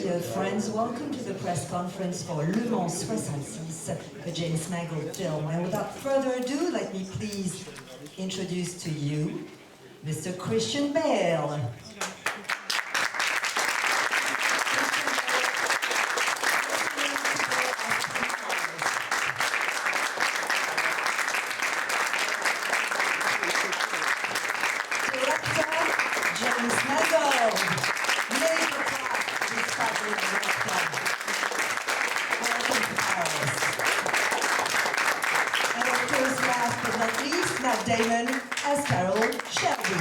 dear friends, welcome to the press conference for Le Mans 66, a James Mangold film. And without further ado, let me please introduce to you Mr. Christian Bale. Director James Mangold. Welcome to Paris. And of course, last but not least, Matt Damon as Carroll Shelby.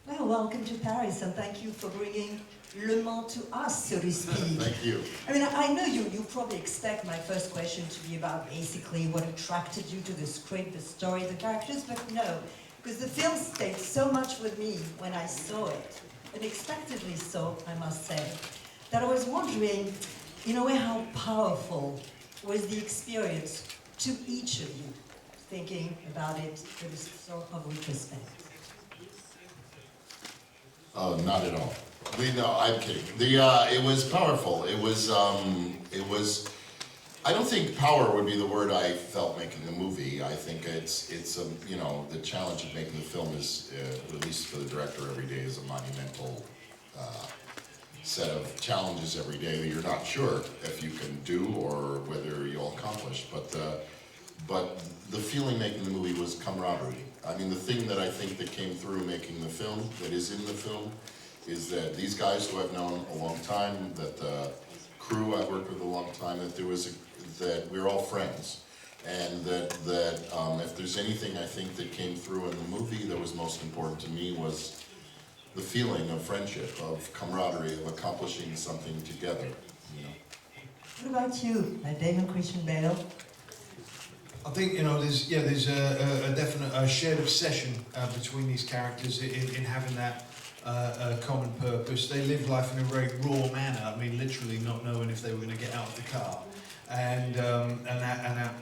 Well, welcome to Paris, and thank you for bringing Le Mans to us, so to speak. Thank you. I mean, I know you probably expect my first question to be about basically what attracted you to the script, the story, the characters, but no, because the film stayed so much with me when I saw it, unexpectedly so, I must say, that I was wondering, in a way, how powerful was the experience to each of you, thinking about it with a sort of retrospect. Oh, not at all. No, I'm kidding. It was powerful. It was. I don't think power would be the word I felt making the movie. I think it's you know, the challenge of making the film is, at least for the director, every day is a monumental set of challenges every day that you're not sure if you can do or whether you'll accomplish. But the feeling making the movie was camaraderie. I mean, the thing that I think that came through making the film, that is in the film, is that these guys who I've known a long time, that the crew I've worked with a long time, that we're all friends, and that if there's anything I think that came through in the movie that was most important to me was the feeling of friendship, of camaraderie, of accomplishing something together. You know. What about you, Damon, Christian Bale? I think, you know, there's a definite shared obsession between these characters in having that common purpose. They live life in a very raw manner. I mean, literally not knowing if they were going to get out of the car, and that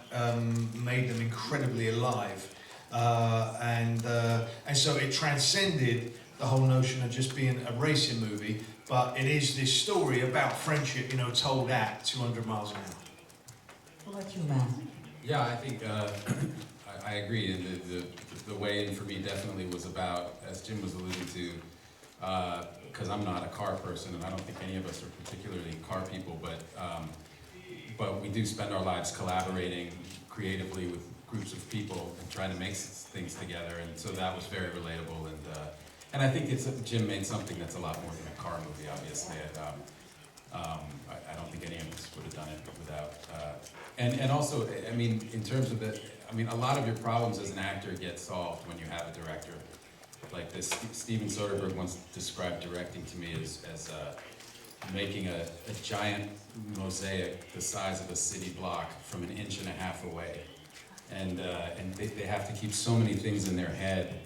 made them incredibly alive. And so it transcended the whole notion of just being a racing movie, but it is this story about friendship, you know, told at 200 miles an hour. What about you, Matt? Yeah, I think I agree. And the way in for me definitely was about, as Jim was alluding to, because I'm not a car person, and I don't think any of us are particularly car people, but we do spend our lives collaborating creatively with groups of people and trying to make things together, and so that was very relatable. And I think Jim made something that's a lot more than a car movie, obviously. I don't think any of us would have done it without. And also, I mean, in terms of it, I mean, a lot of your problems as an actor get solved when you have a director like this. Steven Soderbergh once described directing to me as making a giant mosaic the size of a city block from 1.5 inches away. And they have to keep so many things in their head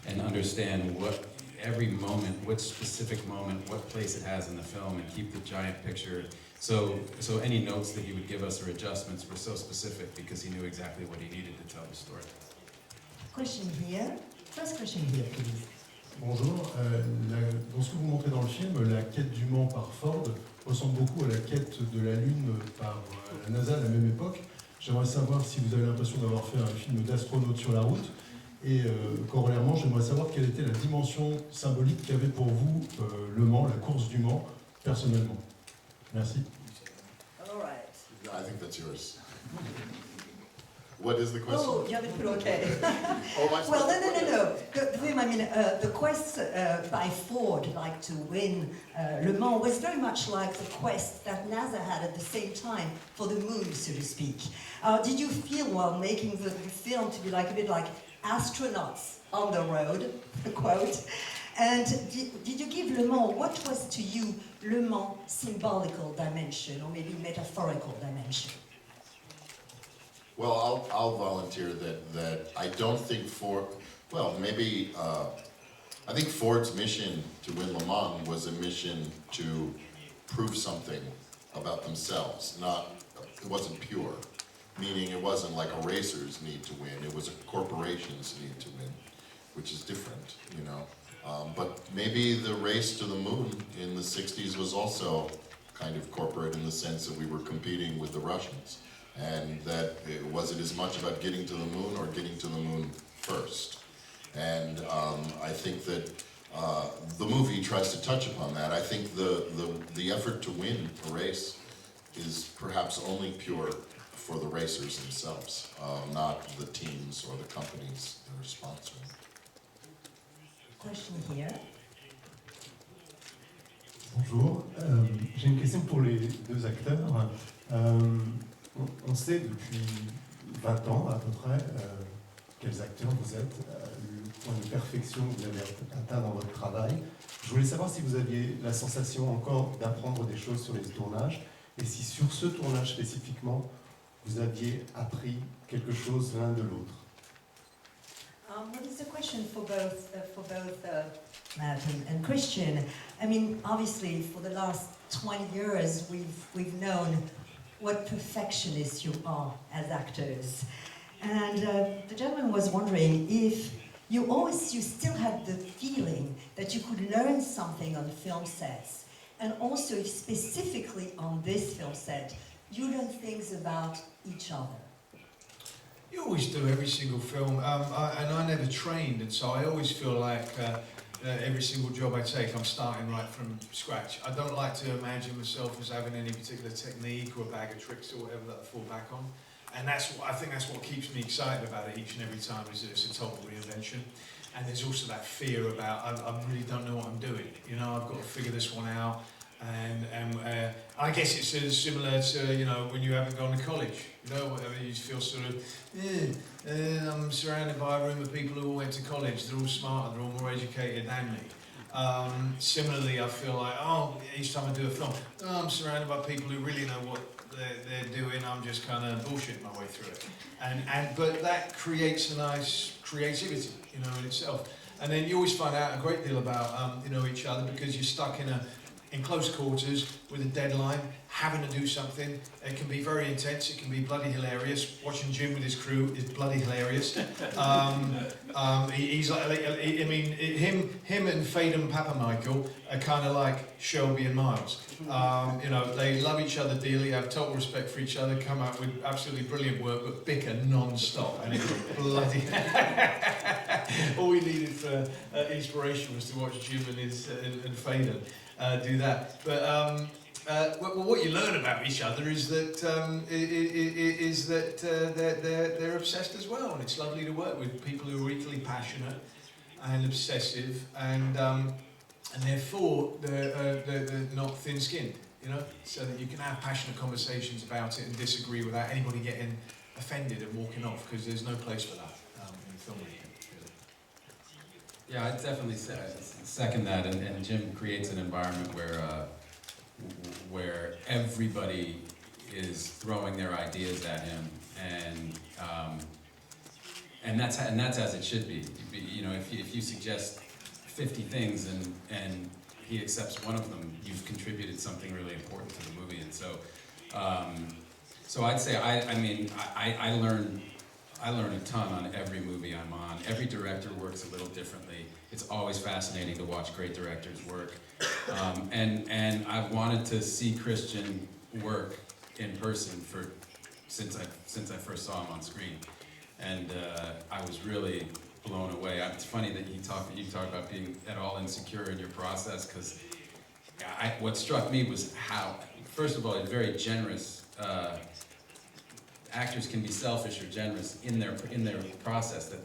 and understand what every moment, what specific moment, what place it has in the film, and keep the giant picture. So any notes that he would give us or adjustments were so specific because he knew exactly what he needed to tell the story. Question here. First question here, please. Bonjour. Dans ce que vous montrez dans le film, la quête du Mans par Ford ressemble beaucoup à la quête de la Lune par la NASA à la même époque. J'aimerais savoir si vous avez l'impression d'avoir fait un film d'astronaute sur la route. Et corollairement, j'aimerais savoir quelle était la dimension symbolique qu'avait pour vous Le Mans, la course du Mans, personnellement. Merci. All right. I think that's yours. What is the question? Oh, you have it put okay. Oh, Well, no. The thing, I mean, the quest by Ford, like to win Le Mans, was very much like the quest that NASA had at the same time for the moon, so to speak. Did you feel while making the film to be like a bit like astronauts on the road, quote? And did you give Le Mans, what was to you Le Mans symbolical dimension, or maybe metaphorical dimension? Well, I'll volunteer that I don't think Ford, well, maybe, I think Ford's mission to win Le Mans was a mission to prove something about themselves. It wasn't pure, meaning it wasn't like a racer's need to win, it was a corporation's need to win. which is different, you know. But maybe the race to the moon in the 60s was also kind of corporate in the sense that we were competing with the Russians, and that was it as much about getting to the moon or getting to the moon first. And I think that the movie tries to touch upon that. I think the effort to win a race is perhaps only pure for the racers themselves, not the teams or the companies that are sponsoring. Question here. Bonjour, j'ai une question pour les deux acteurs. On sait depuis 20 ans à peu près quels acteurs vous êtes, le point de perfection que vous avez atteint dans votre travail. Je voulais savoir si vous aviez la sensation encore d'apprendre des choses sur les tournages et si sur ce tournage spécifiquement, vous aviez appris quelque chose l'un de l'autre. Well, it's a question for both Matt and Christian. I mean, obviously, for the last 20 years, we've known what perfectionists you are as actors. And the gentleman was wondering if you still had the feeling that you could learn something on film sets, and also if specifically on this film set, you learn things about each other. You always do every single film, and I never trained, and so I always feel like every single job I take, I'm starting right from scratch. I don't like to imagine myself as having any particular technique or a bag of tricks or whatever that I fall back on, and I think that's what keeps me excited about it each and every time, is that it's a total reinvention. And there's also that fear about I really don't know what I'm doing. You know, I've got to figure this one out. And I guess it's similar to, you know, when you haven't gone to college, you know, whatever, you feel sort of, I'm surrounded by a room of people who all went to college, they're all smarter, they're all more educated than me. Similarly, I feel like, each time I do a film, I'm surrounded by people who really know what they're doing, I'm just kind of bullshitting my way through it. But that creates a nice creativity, you know, in itself. And then you always find out a great deal about, you know, each other, because you're stuck in close quarters with a deadline, having to do something. It can be very intense, it can be bloody hilarious. Watching Jim with his crew is bloody hilarious. He's like, I mean, him and Faden Papa Michael are kind of like Shelby and Miles. You know, they love each other dearly, have total respect for each other, come out with absolutely brilliant work, but bicker non-stop, and it's bloody... All we needed for inspiration was to watch Jim and Faden do that. But what you learn about each other is that they're obsessed as well, and it's lovely to work with people who are equally passionate and obsessive, and therefore they're not thin-skinned, you know, so that you can have passionate conversations about it and disagree without anybody getting offended and walking off, because there's no place for that in filmmaking. Yeah, I definitely second that, and Jim creates an environment where everybody is throwing their ideas at him, and that's as it should be. You know, if you suggest 50 things and he accepts one of them, you've contributed something really important to the movie. And so I'd say I learn a ton on every movie I'm on. Every director works a little differently. It's always fascinating to watch great directors work. And I've wanted to see Christian work in person since I first saw him on screen. And I was really blown away. It's funny that you talk about being at all insecure in your process, because what struck me was how, first of all, it's very generous. Actors can be selfish or generous in their process but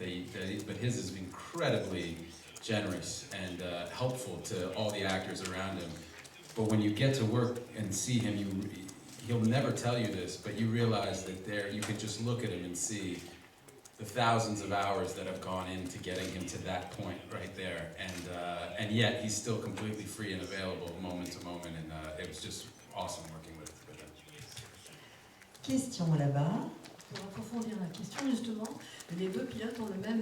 his is incredibly generous and helpful to all the actors around him. But when you get to work and see him, he'll never tell you this, but you realize that you can just look at him and see the thousands of hours that have gone into getting him to that point right there, and yet he's still completely free and available moment to moment, and it was just awesome working with him. Question là-bas. Pour approfondir la question, justement, les deux pilotes ont le même,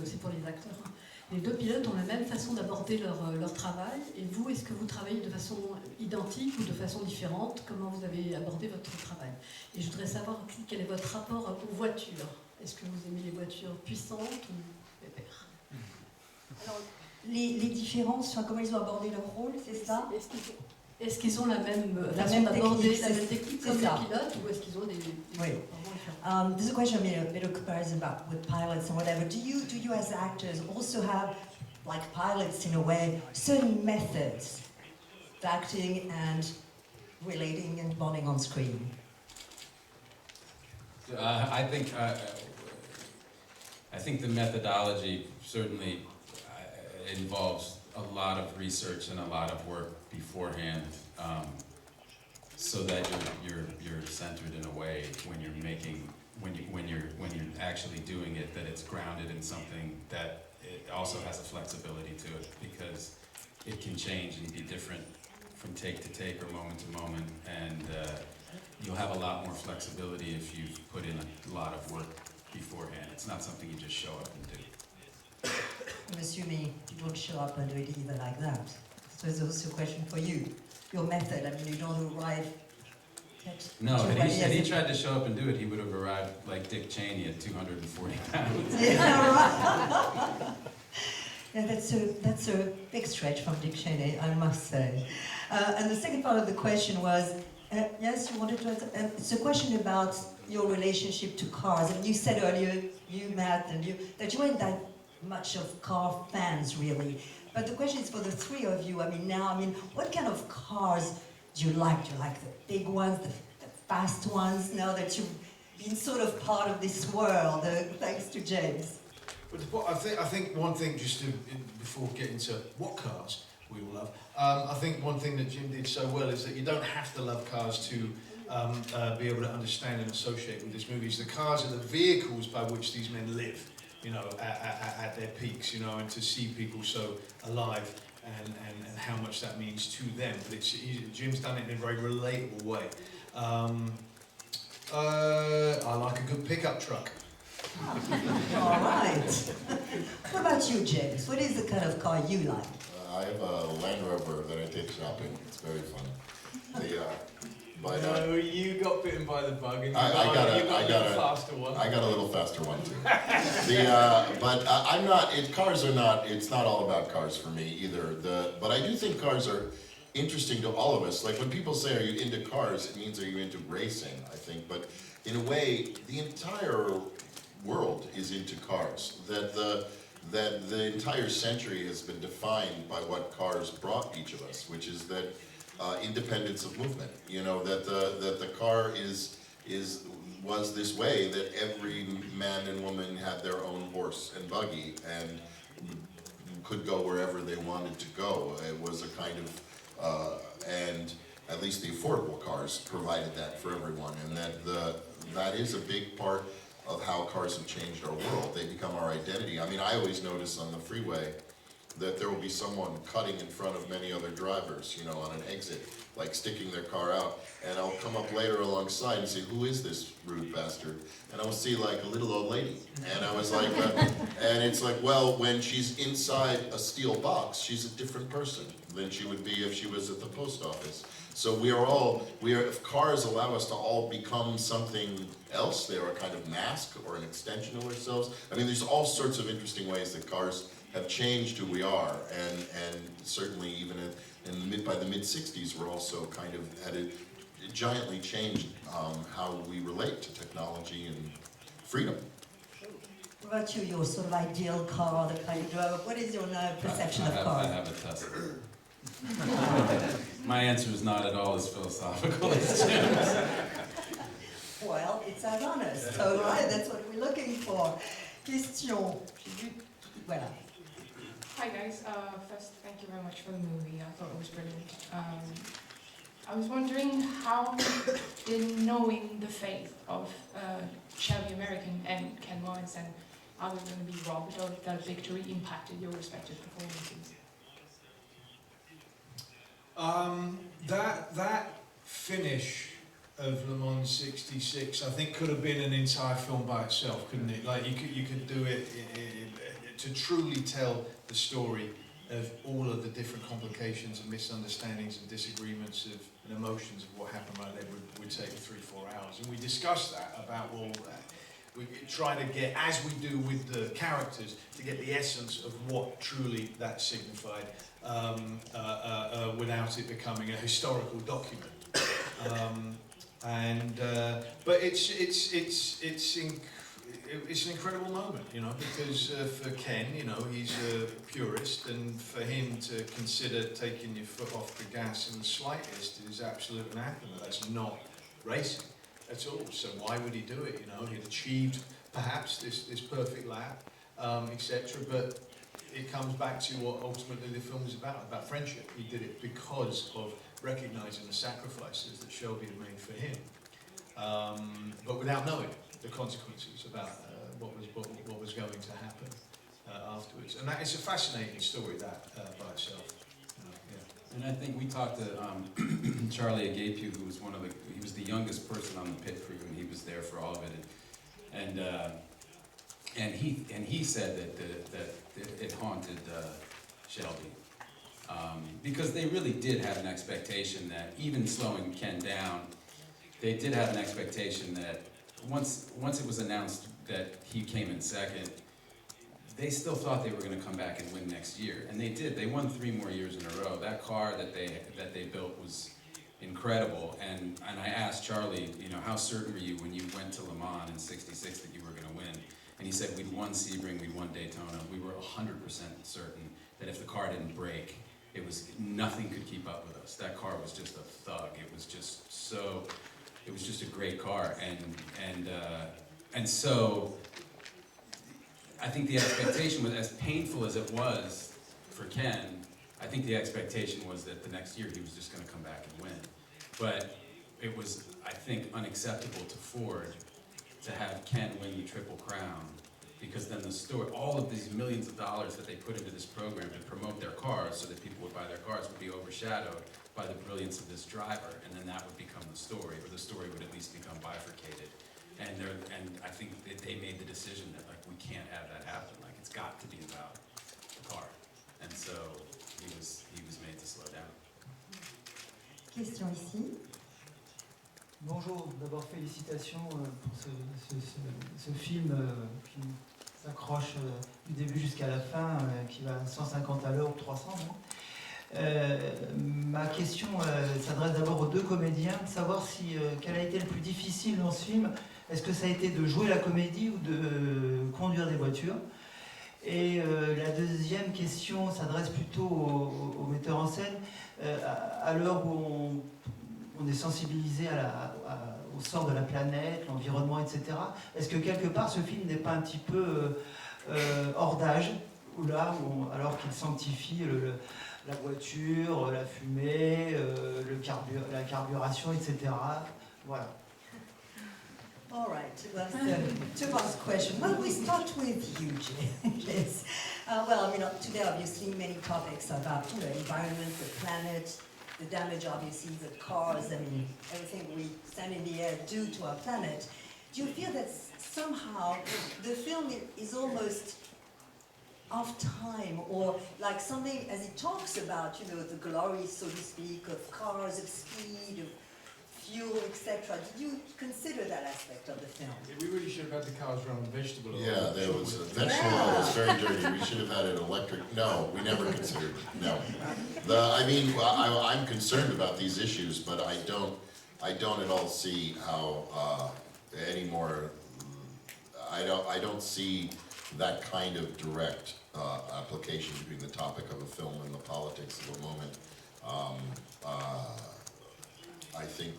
c'est pour les acteurs, hein, les deux pilotes ont la même façon d'aborder leur travail. Et vous, est-ce que vous travaillez de façon identique ou de façon différente? Comment vous avez abordé votre travail? Et je voudrais savoir quel est votre rapport aux voitures. Est-ce que vous aimez les voitures puissantes ou pépères? les différences, enfin, comment ils ont abordé leur rôle, c'est ça? Est-ce qu'ils ont la même La façon même d'aborder technique, la même technique c'est comme les ça. pilotes, ou est-ce qu'ils ont des Oui. There's a question, I mean, a bit of comparison about with pilots and whatever. Do you as actors also have, like pilots in a way, certain methods of acting and relating and bonding on screen? I think the methodology certainly involves a lot of research and a lot of work beforehand, so that you're centered in a way when you're actually doing it, that it's grounded in something that it also has a flexibility to it, because it can change and be different from take to take or moment to moment, and you'll have a lot more flexibility if you've put in a lot of work beforehand. It's not something you just show up and do. I'm assuming you don't show up and do it either like that. So it's also a question for you. Your method, I mean, you don't arrive at No, too had many he as a- tried to show up and do it, he would have arrived like Dick Cheney at 240 pounds. Yeah, right. Yeah, that's a big stretch from Dick Cheney, I must say. And the second part of the question was, yes, you wanted to answer? It's a question about your relationship to cars. And you said earlier, you, Matt, and you, that you weren't that much of car fans, really. But the question is for the three of you. I mean, what kind of cars do you like? Do you like the big ones, the fast ones, now that you've been sort of part of this world, thanks to James? But I think one thing, just to, before getting to what cars we all love, I think one thing that Jim did so well is that you don't have to love cars to be able to understand and associate with this movie. The cars are the vehicles by which these men live, you know, at their peaks, you know, and to see people so alive and how much that means to them. But Jim's done it in a very relatable way. I like a good pickup truck. All right. What about you, James? What is the kind of car you like? I have a Land Rover that I take shopping. It's very fun. No, you got bitten by the bug, and you got a little faster one. I got a little faster one too. But I'm not. Cars are not. It's not all about cars for me either. But I do think cars are interesting to all of us. Like when people say, "Are you into cars?" It means, "Are you into racing?" I think. But in a way, the entire world is into cars. That the entire century has been defined by what cars brought each of us, which is that independence of movement. You know, that the car was this way, that every man and woman had their own horse and buggy and could go wherever they wanted to go. It was a kind of and at least the affordable cars provided that for everyone, and that is a big part of how cars have changed our world. They become our identity. I mean, I always notice on the freeway that there will be someone cutting in front of many other drivers, you know, on an exit, like sticking their car out, and I'll come up later alongside and say, "Who is this rude bastard?" And I will see like a little old lady, and I was like, and it's like, well, when she's inside a steel box, she's a different person than she would be if she was at the post office. So if cars allow us to all become something else, they're a kind of mask or an extension of ourselves. I mean, there's all sorts of interesting ways that cars have changed who we are, and certainly even by the mid-60s, we're also kind of had it giantly changed how we relate to technology and freedom. What about you, your sort of ideal car, the kind of driver? What is your perception of cars? I have a Tesla. My answer is not at all as philosophical as Jim's. Well, it's as honest, so right, that's what we're looking for. Question. Voilà. Hi guys, first thank you very much for the movie, I thought it was brilliant. I was wondering how did knowing the fate of Shelby American and Ken Lawrence and how they're going to be robbed of that victory impacted your respective performances? That finish of Le Mans '66, I think, could have been an entire film by itself, couldn't it? Like you could do it to truly tell the story of all of the different complications and misunderstandings and disagreements and emotions of what happened right there would take 3-4 hours. And we discussed that about, well, We try to get, as we do with the characters, to get the essence of what truly that signified, without it becoming a historical document. But it's an incredible moment, you know, because for Ken, you know, he's a purist, and for him to consider taking your foot off the gas in the slightest is absolute anathema. That's not racing at all. So why would he do it? You know, he'd achieved perhaps this perfect lap, etc. But it comes back to what ultimately the film is about friendship. He did it because of recognising the sacrifices that Shelby had made for him, but without knowing the consequences about what was going to happen afterwards. And that is a fascinating story, that by itself. Yeah. And I think we talked to Charlie Agapiu, who was he was the youngest person on the pit crew, and he was there for all of it. And he said that it haunted Shelby. Because they really did have an expectation that, even slowing Ken down, they did have an expectation that once it was announced that he came in second, they still thought they were going to come back and win next year, and they did. They won 3 more years in a row. That car that they built was incredible, and I asked Charlie, you know, how certain were you when you went to Le Mans in '66 that you were going to win? And he said, we'd won Sebring, we'd won Daytona. We were 100% certain that if the car didn't break, nothing could keep up with us. That car was just a thug. It was just a great car, and so I think the expectation was, as painful as it was for Ken, I think the expectation was that the next year he was just going to come back and win. But it was, I think, unacceptable to Ford to have Ken win the Triple Crown, because then the story, all of these millions of dollars that they put into this program to promote their cars so that people would buy their cars would be overshadowed by the brilliance of this driver, and then that would become the story, or the story would at least become bifurcated. And I think they made the decision that, like, we can't have that happen. Like, it's got to be about the car. And so he was made to slow down. Question ici. Bonjour, d'abord félicitations pour ce film qui s'accroche du début jusqu'à la fin, qui va à 150 à l'heure ou 300. Ma question s'adresse d'abord aux 2 comédiens, de savoir quel a été le plus difficile dans ce film. Est-ce que ça a été de jouer la comédie ou de conduire des voitures? Et la deuxième question s'adresse plutôt au metteur en scène. À l'heure où on est sensibilisé au sort de la planète, l'environnement, etc. Est-ce que quelque part ce film n'est pas un petit peu hors d'âge, alors qu'il sanctifie la voiture, la fumée, la carburation, etc. Voilà. All right, well, to ask question. Well, we start with you, Jez. Well, I mean, today obviously many topics about the environment, the planet, the damage obviously the cars, I mean, everything we send in the air do to our planet. Do you feel that somehow the film is almost off time, or like something, as it talks about, you know, the glory, so to speak, of cars, of speed, of fuel, etc. Did you consider that aspect of the film? We really should have had the cars run on vegetable oil. Yeah, there was vegetable oil was very dirty. We should have had it electric. No, we never considered it. No. I'm concerned about these issues, but I don't at all see how anymore. I don't see that kind of direct application between the topic of a film and the politics of a moment. I think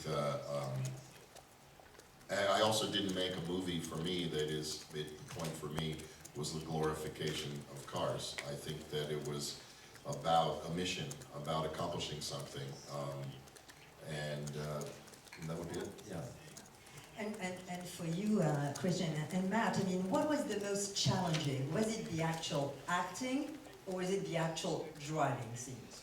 I also didn't make a movie for me that is, the point for me was the glorification of cars. I think that it was about a mission, about accomplishing something, and that would be it, yeah. And for you, Christian and Matt, I mean, what was the most challenging? Was it the actual acting, or is it the actual driving scenes?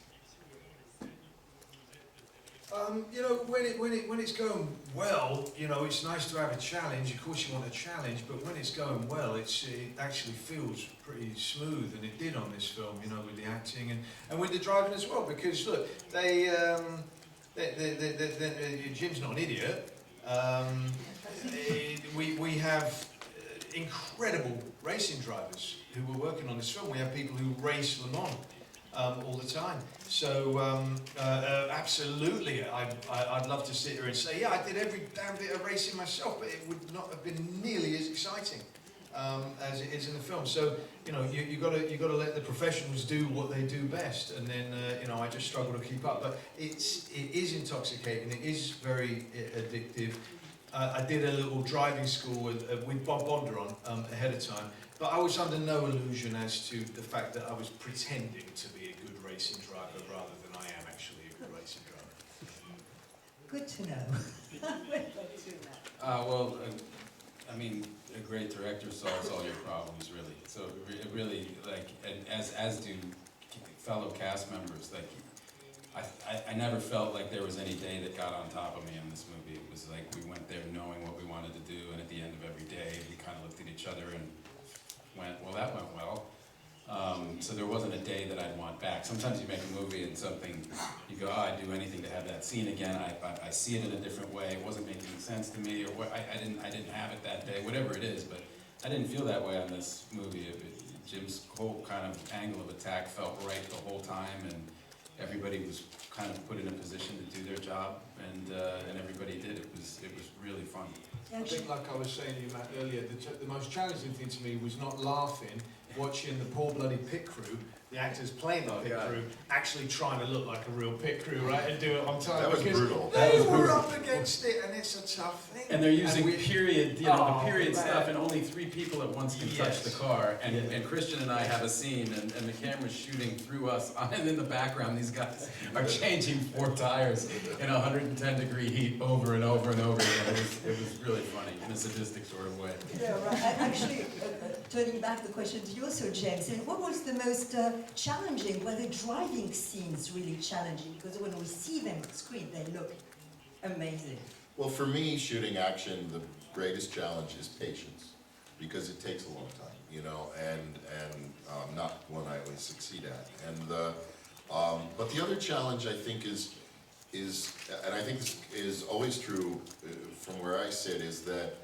You know, when it's going well, you know, it's nice to have a challenge. Of course, you want a challenge, but when it's going well, it actually feels pretty smooth, and it did on this film. You know, with the acting and with the driving as well. Because look, Jim's not an idiot. We have incredible racing drivers who were working on this film. We have people who race Le Mans all the time. So absolutely, I'd love to sit here and say, yeah, I did every damn bit of racing myself, but it would not have been nearly as exciting as it is in the film. So you know, you got to let the professionals do what they do best, and then you know, I just struggle to keep up. But it is intoxicating. It is very addictive. I did a little driving school with Bob Bonder on ahead of time, but I was under no illusion as to the fact that I was pretending to be a good racing driver rather than I am actually a good racing driver. Good to know. I mean, a great director solves all your problems, really. So it really, like, and as do fellow cast members, like, I never felt like there was any day that got on top of me in this movie. It was like we went there knowing what we wanted to do, and at the end of every day, we kind of looked at each other and went, well, that went well. So there wasn't a day that I'd want back. Sometimes you make a movie and something, you go, oh, I'd do anything to have that scene again. I see it in a different way. It wasn't making sense to me, or what, I didn't have it that day, whatever it is. But I didn't feel that way on this movie. Jim's whole kind of angle of attack felt right the whole time, and everybody was kind of put in a position to do their job, and everybody did. It was really fun. I think, like I was saying to you, Matt, earlier, the most challenging thing to me was not laughing, watching the poor bloody pit crew, the actors playing the pit crew, actually trying to look like a real pit crew, right, and do it on time. That was brutal. They were up against it, and it's a tough thing. And they're using period, you know, the period stuff, and only 3 people at once can touch the car. And Christian and I have a scene, and the camera's shooting through us, and in the background, these guys are changing 4 tires in 110-degree heat over and over and over again. It was really funny, in a sadistic sort of way. Yeah, right. Actually, turning back the question to you also, James, and what was the most challenging? Were the driving scenes really challenging? Because when we see them on screen, they look amazing. Well, for me, shooting action, the greatest challenge is patience, because it takes a long time, you know, and not one I always succeed at. And but the other challenge, I think, is, and I think this is always true from where I sit, is that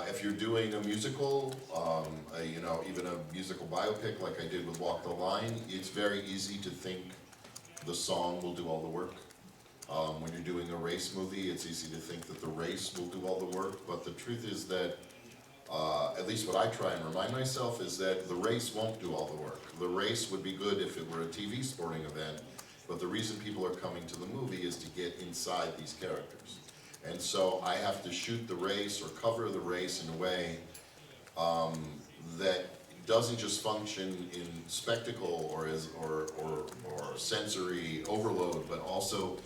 if you're doing a musical, you know, even a musical biopic like I did with Walk the Line, it's very easy to think the song will do all the work. When you're doing a race movie, it's easy to think that the race will do all the work, but the truth is that, at least what I try and remind myself, is that the race won't do all the work. The race would be good if it were a TV sporting event, but the reason people are coming to the movie is to get inside these characters. And so I have to shoot the race or cover the race in a way that doesn't just function in spectacle or sensory overload, but also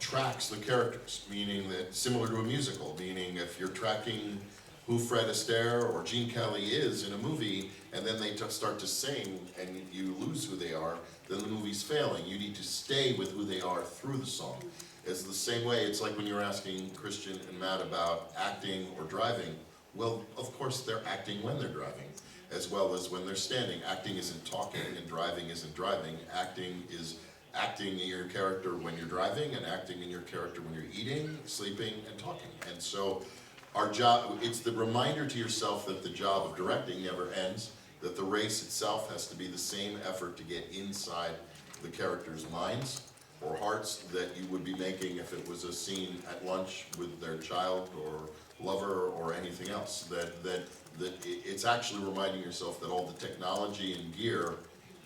tracks the characters, meaning that, similar to a musical, meaning if you're tracking who Fred Astaire or Gene Kelly is in a movie, and then they start to sing and you lose who they are, then the movie's failing. You need to stay with who they are through the song. It's the same way, it's like when you're asking Christian and Matt about acting or driving. Well, of course they're acting when they're driving, as well as when they're standing. Acting isn't talking, and driving isn't driving. Acting is acting in your character when you're driving, and acting in your character when you're eating, sleeping, and talking. And so our job, it's the reminder to yourself that the job of directing never ends, that the race itself has to be the same effort to get inside the characters' minds or hearts that you would be making if it was a scene at lunch with their child or lover or anything else. That it's actually reminding yourself that all the technology and gear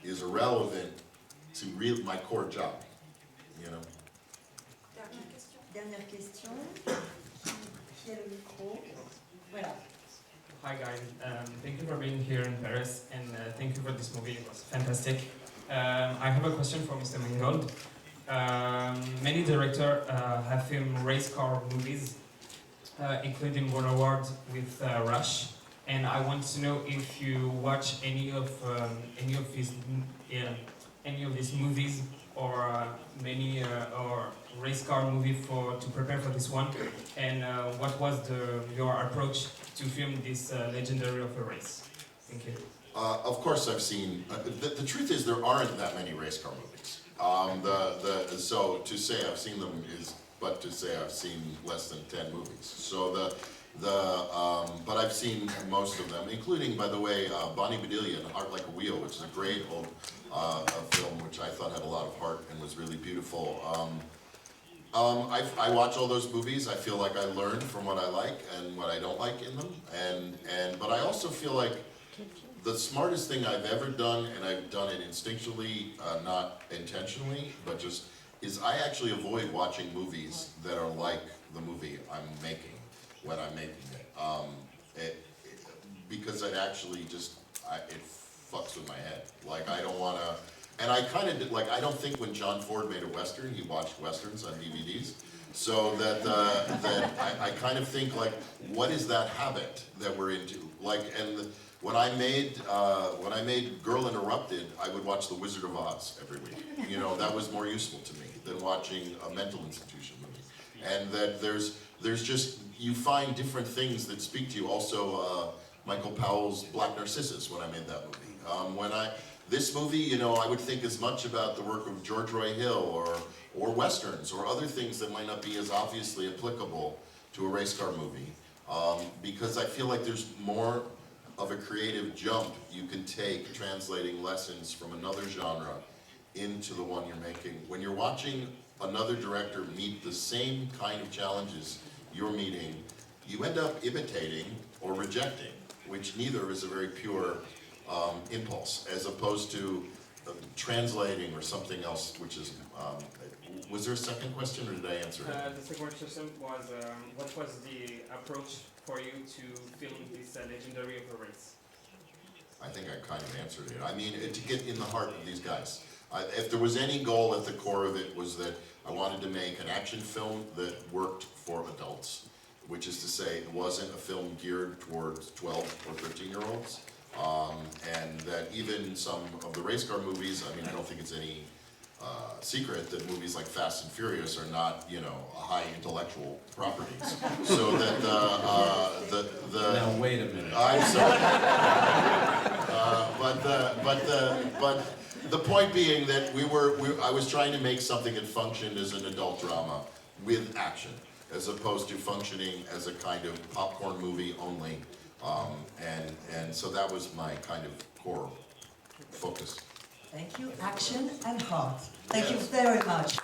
is irrelevant to my core job, you know. Dernière question. Qui a le micro? Voilà. Hi guys, thank you for being here in Paris, and thank you for this movie, it was fantastic. I have a question for Mr. Mangold. Many directors have filmed race car movies, including one award with Rush, and I want to know if you watch any of these movies or many or race car movie to prepare for this one, and what was your approach to film this legendary of a race? Thank you. Of course I've seen, the truth is there aren't that many race car movies. So to say I've seen them is but to say I've seen less than 10 movies. So But I've seen most of them, including, by the way, Bonnie Bedelia and Heart Like a Wheel, which is a great old film, which I thought had a lot of heart and was really beautiful. I watch all those movies. I feel like I learned from what I like and what I don't like in them. But I also feel like the smartest thing I've ever done, and I've done it instinctually, not intentionally, but just, is I actually avoid watching movies that are like the movie I'm making when I'm making it. Because it actually just, it fucks with my head. Like, I don't want to. And I kind of did, like, I don't think when John Ford made a Western, he watched Westerns on DVDs. So that I kind of think, like, what is that habit that we're into? Like, and when I made Girl Interrupted, I would watch The Wizard of Oz every week. You know, that was more useful to me than watching a mental institution movie. And that there's just, you find different things that speak to you. Also, Michael Powell's Black Narcissus, when I made that movie. This movie, you know, I would think as much about the work of George Roy Hill or Westerns or other things that might not be as obviously applicable to a race car movie. Because I feel like there's more of a creative jump you can take translating lessons from another genre into the one you're making. When you're watching another director meet the same kind of challenges you're meeting, you end up imitating or rejecting, which neither is a very pure impulse, as opposed to translating or something else, which is, was there a second question, or did I answer it? The second question was, what was the approach for you to film this legendary of a race? I think I kind of answered it. I mean, to get in the heart of these guys. If there was any goal at the core of it, was that I wanted to make an action film that worked for adults, which is to say it wasn't a film geared towards 12 or 13-year-olds. And that even some of the race car movies, I mean, I don't think it's any secret that movies like Fast and Furious are not, you know, high intellectual properties. So that Now wait a minute. I'm sorry. But the point being that I was trying to make something that functioned as an adult drama with action, as opposed to functioning as a kind of popcorn movie only. And so that was my kind of core focus. Thank you. Action and heart. Thank you very much.